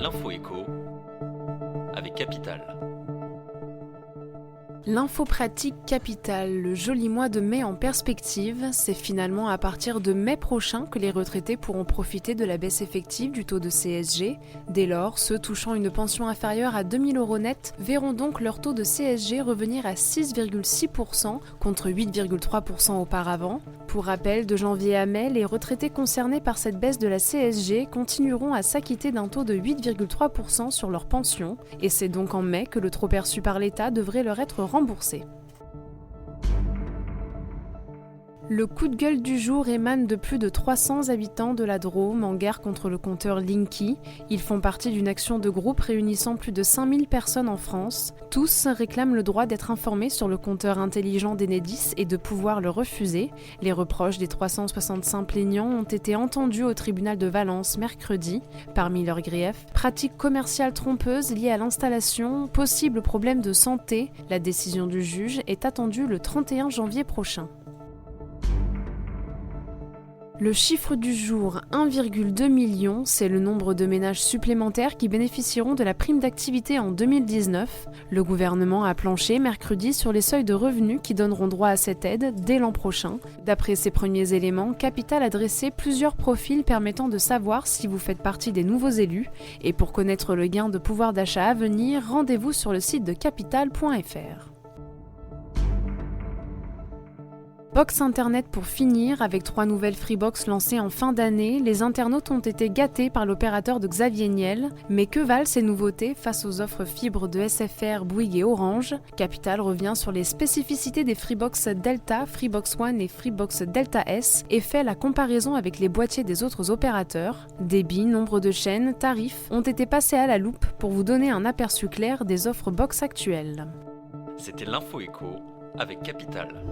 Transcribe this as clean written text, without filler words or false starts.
L'info écho avec Capital. L'info pratique Capital, le joli mois de mai en perspective, c'est finalement à partir de mai prochain que les retraités pourront profiter de la baisse effective du taux de CSG. Dès lors, ceux touchant une pension inférieure à 2 000 € net verront donc leur taux de CSG revenir à 6,6% contre 8,3% auparavant. Pour rappel, de janvier à mai, les retraités concernés par cette baisse de la CSG continueront à s'acquitter d'un taux de 8,3% sur leur pension, et c'est donc en mai que le trop perçu par l'État devrait leur être remboursé. Le coup de gueule du jour émane de plus de 300 habitants de la Drôme en guerre contre le compteur Linky. Ils font partie d'une action de groupe réunissant plus de 5000 personnes en France. Tous réclament le droit d'être informés sur le compteur intelligent d'Enedis et de pouvoir le refuser. Les reproches des 365 plaignants ont été entendus au tribunal de Valence mercredi. Parmi leurs griefs, pratiques commerciales trompeuses liées à l'installation, possibles problèmes de santé. La décision du juge est attendue le 31 janvier prochain. Le chiffre du jour, 1,2 million, c'est le nombre de ménages supplémentaires qui bénéficieront de la prime d'activité en 2019. Le gouvernement a planché mercredi sur les seuils de revenus qui donneront droit à cette aide dès l'an prochain. D'après ces premiers éléments, Capital a dressé plusieurs profils permettant de savoir si vous faites partie des nouveaux élus. Et pour connaître le gain de pouvoir d'achat à venir, rendez-vous sur le site de capital.fr. Box Internet pour finir, avec 3 nouvelles Freebox lancées en fin d'année, les internautes ont été gâtés par l'opérateur de Xavier Niel. Mais que valent ces nouveautés face aux offres fibres de SFR, Bouygues et Orange ? Capital revient sur les spécificités des Freebox Delta, Freebox One et Freebox Delta S et fait la comparaison avec les boîtiers des autres opérateurs. Débit, nombre de chaînes, tarifs ont été passés à la loupe pour vous donner un aperçu clair des offres box actuelles. C'était l'info écho avec Capital.